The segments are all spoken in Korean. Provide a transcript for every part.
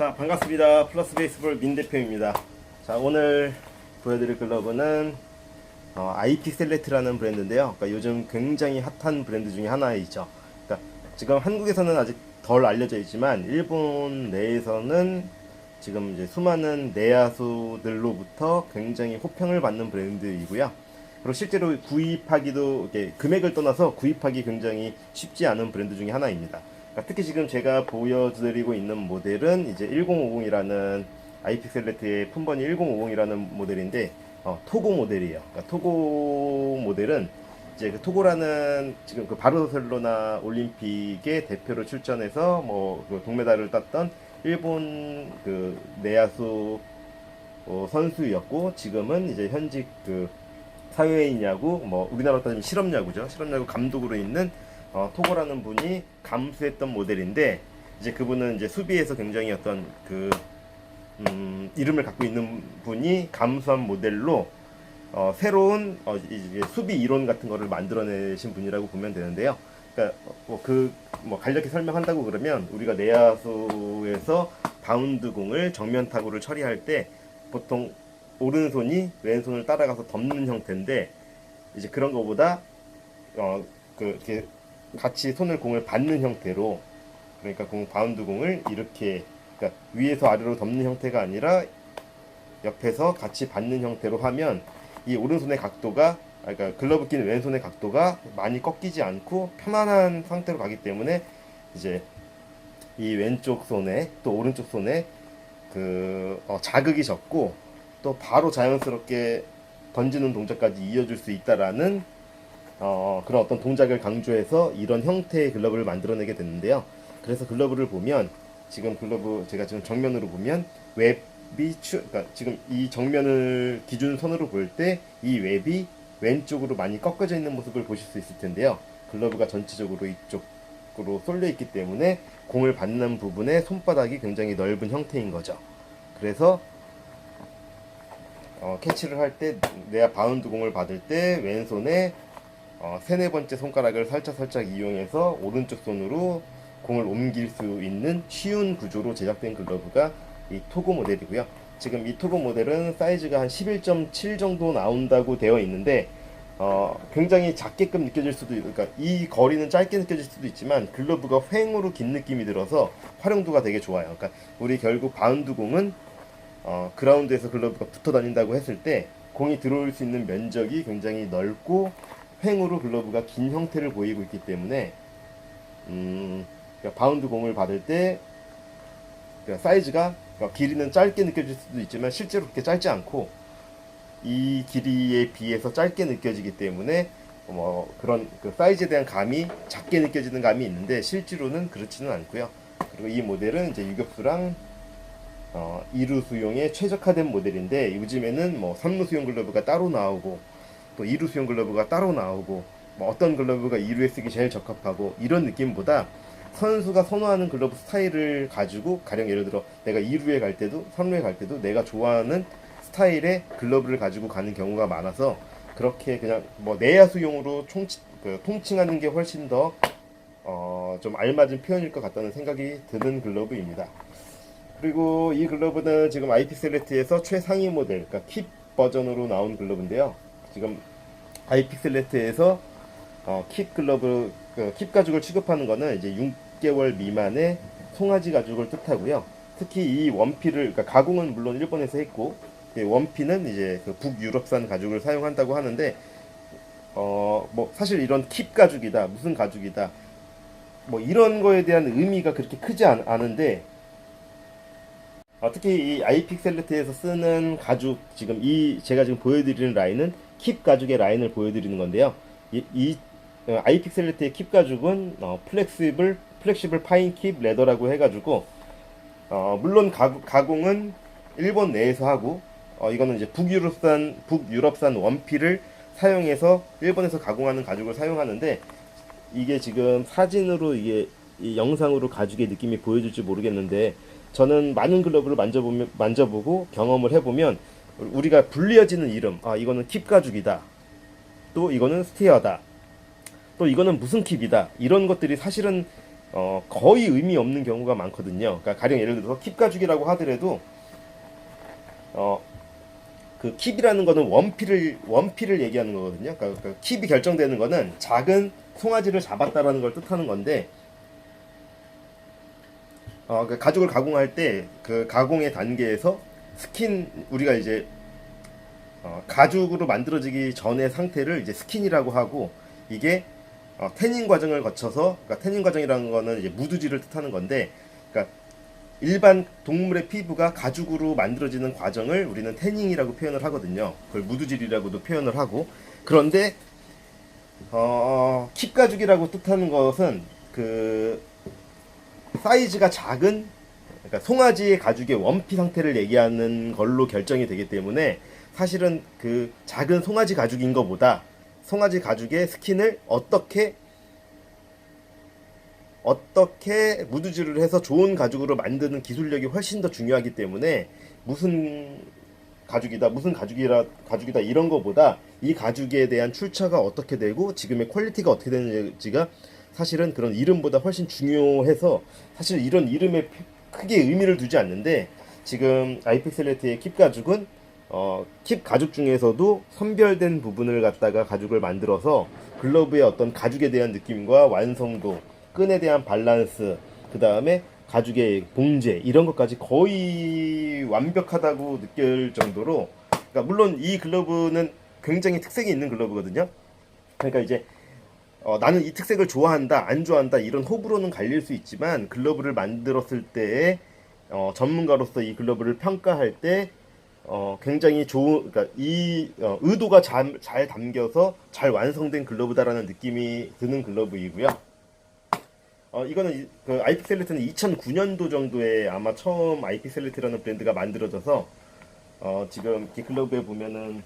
자, 반갑습니다. 플러스 베이스볼 민 대표입니다. 자, 오늘 보여드릴 글러브는 아이픽셀레트라는 브랜드인데요. 그러니까 요즘 굉장히 핫한 브랜드 중에 하나이죠. 그러니까 지금 한국에서는 아직 덜 알려져 있지만 일본 내에서는 지금 이제 수많은 내야수들로부터 굉장히 호평을 받는 브랜드이고요. 그리고 실제로 구입하기도 이렇게 금액을 떠나서 구입하기 굉장히 쉽지 않은 브랜드 중에 하나입니다. 그러니까 특히 지금 제가 보여드리고 있는 모델은 이제 1050이라는 아이픽셀레트의 품번이 1050이라는 모델인데 토고 모델이에요. 그러니까 토고 모델은 이제 그 토고라는 지금 그 바르셀로나 올림픽의 대표로 출전해서 그 동메달을 땄던 일본 그 내야수 선수였고, 지금은 이제 현직 그 사회인 야구, 우리나라로 따지면 실업야구죠. 실업야구 감독으로 있는 토고라는 분이 감수했던 모델인데, 이제 그분은 이제 수비에서 굉장히 어떤 그 이름을 갖고 있는 분이 감수한 모델로 새로운 이제 수비 이론 같은 거를 만들어내신 분이라고 보면 되는데요. 그러니까 간략히 설명한다고 그러면, 우리가 내야수에서 바운드 공을 정면 타구를 처리할 때 보통 오른손이 왼손을 따라가서 덮는 형태인데, 이제 그런 거보다 이렇게 같이 공을 받는 형태로, 그러니까 바운드 공을 이렇게, 그러니까 위에서 아래로 덮는 형태가 아니라 옆에서 같이 받는 형태로 하면 이 오른손의 각도가, 그러니까 글러브 끼는 왼손의 각도가 많이 꺾이지 않고 편안한 상태로 가기 때문에, 이제 이 왼쪽 손에 또 오른쪽 손에 자극이 적고 또 바로 자연스럽게 던지는 동작까지 이어줄 수 있다라는 그런 어떤 동작을 강조해서 이런 형태의 글러브를 만들어내게 됐는데요. 그래서 글러브를 보면, 지금 글러브 제가 지금 정면으로 보면 웹이 그러니까 지금 이 정면을 기준선으로 볼 때 이 웹이 왼쪽으로 많이 꺾어져 있는 모습을 보실 수 있을 텐데요. 글러브가 전체적으로 이쪽으로 쏠려 있기 때문에 공을 받는 부분에 손바닥이 굉장히 넓은 형태인 거죠. 그래서 캐치를 할 때, 내가 바운드 공을 받을 때 왼손에 세네 번째 손가락을 살짝 이용해서 오른쪽 손으로 공을 옮길 수 있는 쉬운 구조로 제작된 글러브가 이 토고 모델이고요. 지금 이 토고 모델은 사이즈가 한 11.7 정도 나온다고 되어 있는데, 굉장히 작게끔 느껴질 수도, 그러니까 이 거리는 짧게 느껴질 수도 있지만 글러브가 횡으로 긴 느낌이 들어서 활용도가 되게 좋아요. 그러니까 우리 결국 바운드 공은 그라운드에서 글러브가 붙어 다닌다고 했을 때 공이 들어올 수 있는 면적이 굉장히 넓고 횡으로 글러브가 긴 형태를 보이고 있기 때문에 그러니까 바운드 공을 받을 때 그러니까 사이즈가, 그러니까 길이는 짧게 느껴질 수도 있지만 실제로 그렇게 짧지 않고 이 길이에 비해서 짧게 느껴지기 때문에 그런 그 사이즈에 대한 감이 작게 느껴지는 감이 있는데, 실제로는 그렇지는 않고요. 그리고 이 모델은 이제 유격수랑 2루 수용에 최적화된 모델인데, 요즘에는 3루 수용 글러브가 따로 나오고 또 2루 수용 글러브가 따로 나오고, 어떤 글러브가 2루에 쓰기 제일 적합하고, 이런 느낌보다 선수가 선호하는 글러브 스타일을 가지고, 가령 예를 들어 내가 2루에 갈 때도 3루에 갈 때도 내가 좋아하는 스타일의 글러브를 가지고 가는 경우가 많아서, 그렇게 그냥 내야수용으로 통칭하는 게 훨씬 더 좀 알맞은 표현일 것 같다는 생각이 드는 글러브입니다. 그리고 이 글러브는 지금 아이픽셀레트에서 최상위 모델, 그러니까 킵 버전으로 나온 글러브인데요. 지금 아이픽셀레트에서 킵 글러브, 킵 가죽을 취급하는 거는 이제 6개월 미만의 송아지 가죽을 뜻하고요. 특히 이 원피를, 그러니까 가공은 물론 일본에서 했고, 원피는 이제 그 북유럽산 가죽을 사용한다고 하는데, 사실 이런 킵 가죽이다, 무슨 가죽이다, 이런 거에 대한 의미가 그렇게 크지 않은데, 특히 이 아이픽셀레트에서 쓰는 가죽, 제가 지금 보여드리는 라인은 킵 가죽의 라인을 보여드리는 건데요. 아이픽셀레트의 킵 가죽은 플렉시블 파인 킵 레더라고 해가지고, 물론 가공은 일본 내에서 하고, 이거는 이제 북유럽산 원피를 사용해서 일본에서 가공하는 가죽을 사용하는데, 이게 지금 사진으로 이 영상으로 가죽의 느낌이 보여질지 모르겠는데, 저는 많은 글러브를 만져보고 경험을 해보면 우리가 불리어지는 이름, 이거는 킵 가죽이다, 또 이거는 스티어다, 또 이거는 무슨 킵이다, 이런 것들이 사실은 거의 의미 없는 경우가 많거든요. 그러니까 가령 예를 들어서 킵 가죽이라고 하더라도 그 킵이라는 거는 원피를 얘기하는 거거든요. 그러니까 킵이 결정되는 거는 작은 송아지를 잡았다라는 걸 뜻하는 건데, 그 가죽을 가공할 때 그 가공의 단계에서 우리가 이제 가죽으로 만들어지기 전의 상태를 이제 스킨이라고 하고, 이게 태닝 과정을 거쳐서, 그러니까 태닝 과정이라는 거는 이제 무드질을 뜻하는 건데, 그러니까 일반 동물의 피부가 가죽으로 만들어지는 과정을 우리는 태닝이라고 표현을 하거든요. 그걸 무드질이라고도 표현을 하고. 그런데 킵 가죽이라고 뜻하는 것은 그 사이즈가 작은, 그러니까 송아지의 가죽의 원피 상태를 얘기하는 걸로 결정이 되기 때문에, 사실은 그 작은 송아지 가죽인 것보다 송아지 가죽의 스킨을 어떻게 무드질을 해서 좋은 가죽으로 만드는 기술력이 훨씬 더 중요하기 때문에, 무슨 가죽이다 이런 거보다 이 가죽에 대한 출처가 어떻게 되고 지금의 퀄리티가 어떻게 되는지가 사실은 그런 이름보다 훨씬 중요해서, 사실 이런 이름에 크게 의미를 두지 않는데, 지금 아이픽셀레트의 킵 가죽은 킵 가죽 중에서도 선별된 부분을 갖다가 가죽을 만들어서 글러브의 어떤 가죽에 대한 느낌과 완성도, 끈에 대한 밸런스, 그 다음에 가죽의 봉제, 이런 것까지 거의 완벽하다고 느낄 정도로, 그러니까 물론 이 글러브는 굉장히 특색이 있는 글러브거든요. 그러니까 이제 나는 이 특색을 좋아한다, 안 좋아한다, 이런 호불호는 갈릴 수 있지만, 글러브를 만들었을 때에 전문가로서 이 글러브를 평가할 때 굉장히 좋은, 그러니까 이 의도가 잘 담겨서 잘 완성된 글러브다라는 느낌이 드는 글러브이고요. 이거는 그 아이픽셀레트는 2009년도 정도에 아마 처음 아이픽셀레트라는 브랜드가 만들어져서, 지금 이 글러브에 보면은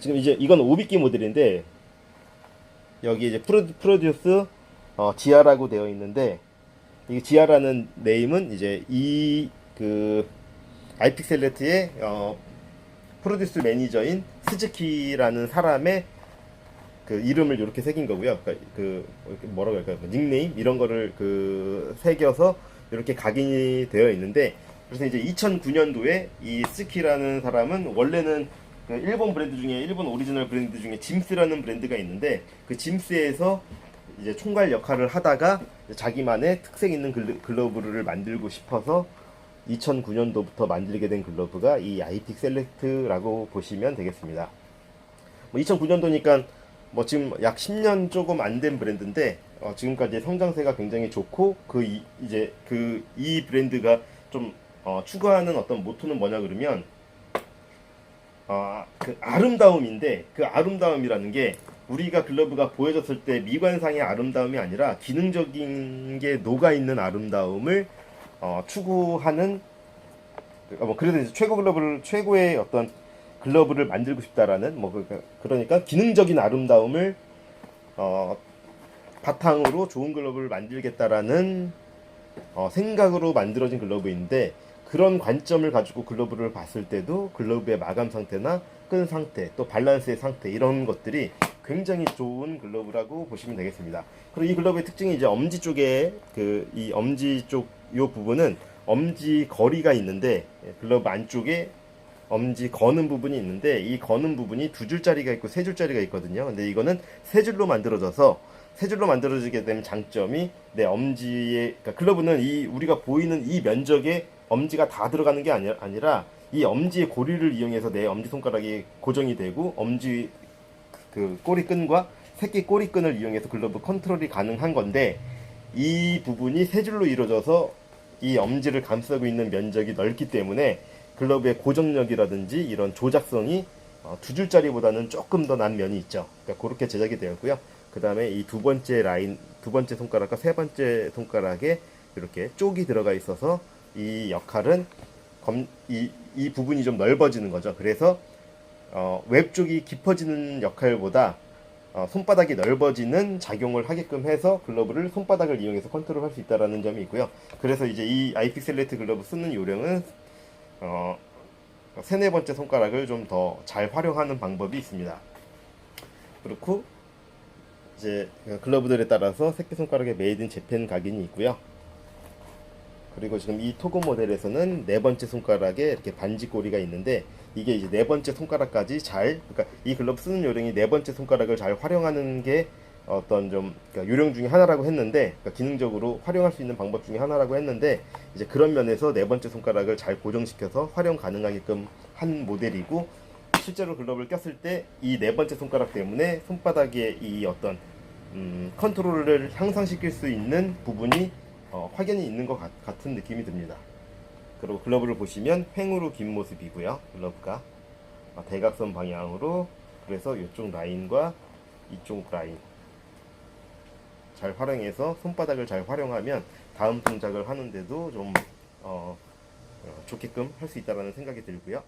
지금 이제 이건 오비끼 모델인데, 여기 이제 프로듀스 지아라고 되어 있는데, 이 지아라는 네임은 이제 이 그 아이픽셀레트의 프로듀스 매니저인 스즈키라는 사람의 그 이름을 이렇게 새긴 거고요. 그러니까 그 뭐라고 할까요? 닉네임 이런 거를 그 새겨서 이렇게 각인이 되어 있는데, 그래서 이제 2009년도에 이 스즈키라는 사람은 원래는 그 일본 오리지널 브랜드 중에 짐스라는 브랜드가 있는데, 그 짐스에서 이제 총괄 역할을 하다가 자기만의 특색 있는 글러브를 만들고 싶어서 2009년도부터 만들게 된 글러브가 이 아이픽 셀렉트라고 보시면 되겠습니다. 2009년도니까 지금 약 10년 조금 안 된 브랜드인데, 지금까지 성장세가 굉장히 좋고, 이제 이 브랜드가 좀 추구하는 어떤 모토는 뭐냐 그러면, 그 아름다움인데, 그 아름다움이라는 게 우리가 글러브가 보여졌을 때 미관상의 아름다움이 아니라 기능적인 게 녹아있는 아름다움을 추구하는, 그래서 이제 최고의 어떤 글러브를 만들고 싶다라는, 그러니까 기능적인 아름다움을 바탕으로 좋은 글러브를 만들겠다라는 생각으로 만들어진 글러브인데, 그런 관점을 가지고 글러브를 봤을 때도 글러브의 마감 상태나 끈 상태, 또 밸런스의 상태, 이런 것들이 굉장히 좋은 글러브라고 보시면 되겠습니다. 그리고 이 글러브의 특징이 이제 엄지 쪽에 이 엄지 쪽 요 부분은 엄지 거리가 있는데, 글러브 안쪽에 엄지 거는 부분이 있는데, 이 거는 부분이 두 줄짜리가 있고 세 줄짜리가 있거든요. 근데 이거는 세 줄로 만들어지게 된 장점이, 내 엄지에, 그러니까 글러브는 우리가 보이는 이 면적에 엄지가 다 들어가는 게 아니라 이 엄지의 고리를 이용해서 내 엄지손가락이 고정이 되고, 엄지 그 꼬리끈과 새끼 꼬리끈을 이용해서 글러브 컨트롤이 가능한 건데, 이 부분이 세 줄로 이루어져서 이 엄지를 감싸고 있는 면적이 넓기 때문에 글러브의 고정력이라든지 이런 조작성이 두 줄짜리보다는 조금 더 난 면이 있죠. 그러니까 그렇게 제작이 되었고요. 그 다음에 이 두 번째 손가락과 세 번째 손가락에 이렇게 쪽이 들어가 있어서, 이 역할은 이 부분이 좀 넓어지는 거죠. 그래서 웹 쪽이 깊어지는 역할보다 손바닥이 넓어지는 작용을 하게끔 해서 글러브를 손바닥을 이용해서 컨트롤할 수 있다는 점이 있고요. 그래서 이제 이 아이픽셀레트 글러브 쓰는 요령은 세네 번째 손가락을 좀 더 잘 활용하는 방법이 있습니다. 그렇고 이제 글러브들에 따라서 새끼손가락에 메이드 인 재팬 각인이 있고요. 그리고 지금 이 토고 모델에서는 네 번째 손가락에 이렇게 반지꼬리가 있는데, 이게 이제 네 번째 손가락까지 그러니까 이 글러브 쓰는 요령이 네 번째 손가락을 잘 활용하는 게 어떤 좀 그러니까 요령 중에 하나라고 했는데, 그러니까 기능적으로 활용할 수 있는 방법 중에 하나라고 했는데, 이제 그런 면에서 네 번째 손가락을 잘 고정시켜서 활용 가능하게끔 한 모델이고, 실제로 글러브를 꼈을 때 이 네 번째 손가락 때문에 손바닥에 이 어떤 컨트롤을 향상시킬 수 있는 부분이 확연히 있는 것 같은 느낌이 듭니다. 그리고 글러브를 보시면 횡으로 긴 모습이고요. 글러브가 대각선 방향으로, 그래서 이쪽 라인과 이쪽 라인 잘 활용해서 손바닥을 잘 활용하면 다음 동작을 하는데도 좀 좋게끔 할 수 있다는 생각이 들고요.